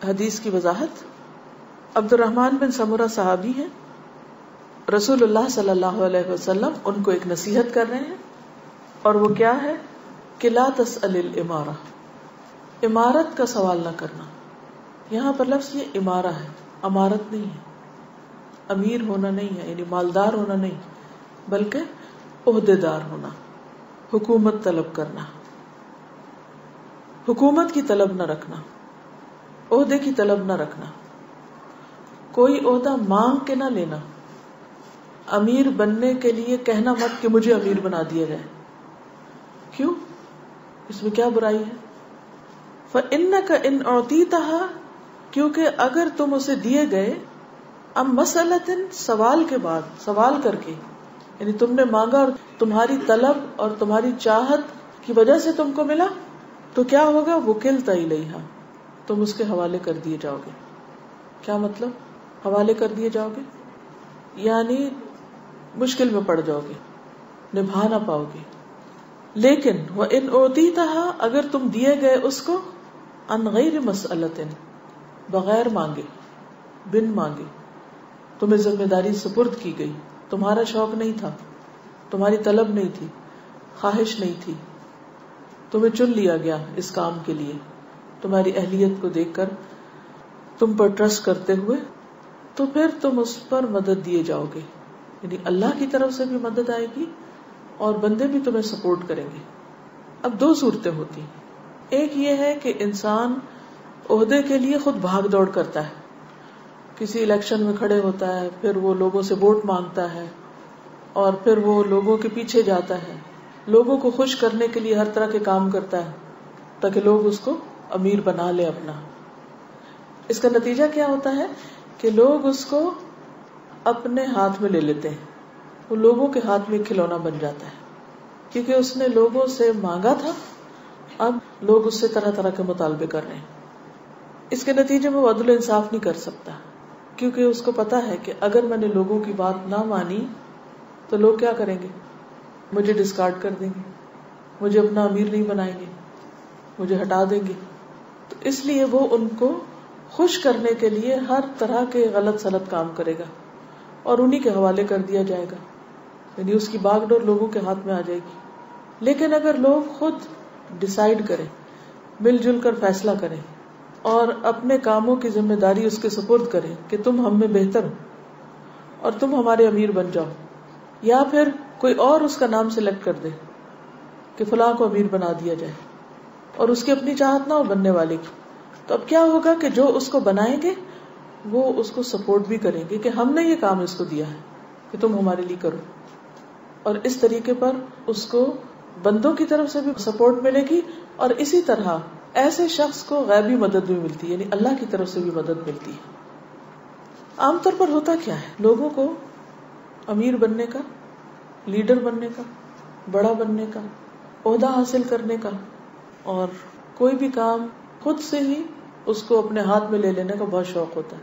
حدیث کی وضاحت. عبد الرحمن بن سمرہ صحابی ہیں. رسول اللہ صلی اللہ علیہ وسلم ان کو ایک نصیحت کر رہے ہیں, اور وہ کیا ہے کہ لا تسأل الامارہ, امارت کا سوال نہ کرنا. یہاں پر لفظ یہ امارہ ہے, امارت نہیں ہے, امیر ہونا نہیں ہے یعنی مالدار ہونا نہیں, بلکہ عہدے دار ہونا, حکومت طلب کرنا, حکومت کی طلب نہ رکھنا, عہدے کی طلب نہ رکھنا, کوئی عہدہ مانگ کے نہ لینا. امیر بننے کے لیے کہنا مت کہ مجھے امیر بنا دیا جائے. کیوں؟ اس میں کیا برائی ہے؟ فَإِنَّكَ إِنْ أُعْطِيتَهَا, کیونکہ اگر تم اسے دیے گئے, ام مسئلتن, سوال کے بعد, سوال کر کے, یعنی تم نے مانگا اور تمہاری طلب اور تمہاری چاہت کی وجہ سے تم کو ملا, تو کیا ہوگا؟ وکلت الیہا, تم اس کے حوالے کر دیے جاؤ گے. کیا مطلب حوالے کر دیے جاؤ گے؟ یعنی مشکل میں پڑ جاؤ گے, نبھا نہ پاؤ گے. لیکن وَإِنْ أُعْطِيتَهَا, اگر تم دیے گئے اس کو, عن غیر مسئلتن, بغیر مانگے, بن مانگے, تمہیں ذمہ داری سپرد کی گئی, تمہارا شوق نہیں تھا, تمہاری طلب نہیں تھی, خواہش نہیں تھی, تمہیں چن لیا گیا اس کام کے لیے, تمہاری اہلیت کو دیکھ کر, تم پر ٹرسٹ کرتے ہوئے, تو پھر تم اس پر مدد دیے جاؤ گے. یعنی اللہ کی طرف سے بھی مدد آئے گی اور بندے بھی تمہیں سپورٹ کریں گے. اب دو صورتیں ہوتی ہیں. ایک یہ ہے کہ انسان عہدے کے لیے خود بھاگ دوڑ کرتا ہے, کسی الیکشن میں کھڑے ہوتا ہے, پھر وہ لوگوں سے ووٹ مانگتا ہے, اور پھر وہ لوگوں کے پیچھے جاتا ہے, لوگوں کو خوش کرنے کے لیے ہر طرح کے کام کرتا ہے تاکہ لوگ اس کو امیر بنا لے اپنا. اس کا نتیجہ کیا ہوتا ہے کہ لوگ اس کو اپنے ہاتھ میں لے لیتے ہیں, وہ لوگوں کے ہاتھ میں کھلونا بن جاتا ہے, کیونکہ اس نے لوگوں سے مانگا تھا, اب لوگ اس سے طرح طرح کے مطالبے کر رہے ہیں. اس کے نتیجے میں وہ عدل و انصاف نہیں کر سکتا, کیونکہ اس کو پتا ہے کہ اگر میں نے لوگوں کی بات نہ مانی تو لوگ کیا کریں گے؟ مجھے ڈسکارڈ کر دیں گے, مجھے اپنا امیر نہیں بنائیں گے, مجھے ہٹا دیں گے. تو اس لیے وہ ان کو خوش کرنے کے لیے ہر طرح کے غلط سلط کام کرے گا اور انہی کے حوالے کر دیا جائے گا, یعنی اس کی باغ ڈور لوگوں کے ہاتھ میں آ جائے گی. لیکن اگر لوگ خود ڈیسائیڈ کریں, مل جل کر فیصلہ کریں اور اپنے کاموں کی ذمہ داری اس کے سپرد کریں کہ تم ہم میں بہتر ہو اور تم ہمارے امیر بن جاؤ, یا پھر کوئی اور اس کا نام سلیکٹ کر دے کہ فلاں کو امیر بنا دیا جائے اور اس کی اپنی چاہت نہ ہو بننے والے کی, تو اب کیا ہوگا کہ جو اس کو بنائیں گے وہ اس کو سپورٹ بھی کریں گے کہ ہم نے یہ کام اس کو دیا ہے کہ تم ہمارے لیے کرو. اور اس طریقے پر اس کو بندوں کی طرف سے بھی سپورٹ ملے گی, اور اسی طرح ایسے شخص کو غیبی مدد بھی ملتی ہے, یعنی اللہ کی طرف سے بھی مدد ملتی ہے. عام طور پر ہوتا کیا ہے, لوگوں کو امیر بننے کا, لیڈر بننے کا, بڑا بننے کا, عہدہ حاصل کرنے کا, اور کوئی بھی کام خود سے ہی اس کو اپنے ہاتھ میں لے لینے کا بہت شوق ہوتا ہے.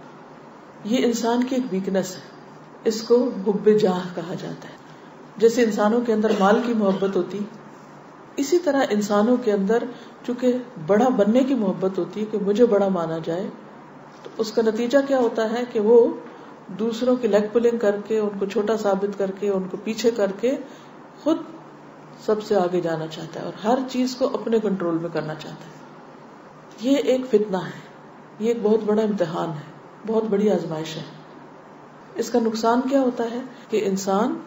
یہ انسان کی ایک ویکنس ہے, اس کو حب جاہ کہا جاتا ہے. جیسے انسانوں کے اندر مال کی محبت ہوتی, اسی طرح انسانوں کے اندر چونکہ بڑا بننے کی محبت ہوتی ہے کہ مجھے بڑا مانا جائے, تو اس کا نتیجہ کیا ہوتا ہے کہ وہ دوسروں کی لیگ پلنگ کر کے, ان کو چھوٹا ثابت کر کے, ان کو پیچھے کر کے خود سب سے آگے جانا چاہتا ہے اور ہر چیز کو اپنے کنٹرول میں کرنا چاہتا ہے. یہ ایک فتنہ ہے, یہ ایک بہت بڑا امتحان ہے, بہت بڑی آزمائش ہے. اس کا نقصان کیا ہوتا ہے کہ انسان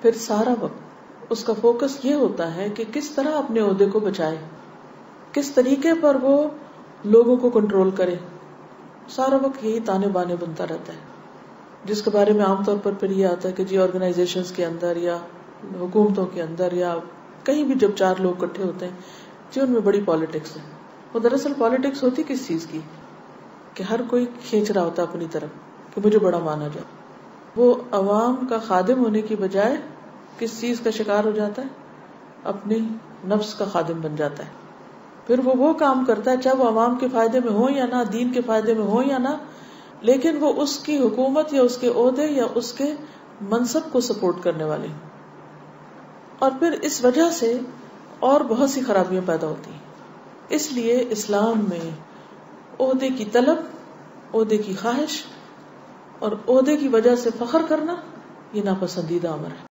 پھر سارا وقت اس کا فوکس یہ ہوتا ہے کہ کس طرح اپنے عہدے کو بچائے, کس طریقے پر وہ لوگوں کو کنٹرول کرے. سارا وقت یہی تانے بانے بنتا رہتا ہے, جس کے بارے میں عام طور پر پھر یہ آتا ہے کہ جی آرگنائزیشنز کے اندر یا حکومتوں کے اندر یا کہیں بھی جب چار لوگ اکٹھے ہوتے ہیں, جی ان میں بڑی پالیٹکس ہے. وہ دراصل پالیٹکس ہوتی کس چیز کی کہ ہر کوئی کھینچ رہا ہوتا اپنی طرف کہ مجھے بڑا مانا جائے. وہ عوام کا خادم ہونے کی بجائے کس چیز کا شکار ہو جاتا ہے, اپنی نفس کا خادم بن جاتا ہے. پھر وہ کام کرتا ہے چاہے وہ عوام کے فائدے میں ہو یا نہ, دین کے فائدے میں ہو یا نہ, لیکن وہ اس کی حکومت یا اس کے عہدے یا اس کے منصب کو سپورٹ کرنے والے. اور پھر اس وجہ سے اور بہت سی خرابیاں پیدا ہوتی ہیں. اس لیے اسلام میں عہدے کی طلب عہدے کی خواہش اور عہدے کی وجہ سے فخر کرنا یہ ناپسندیدہ امر ہے.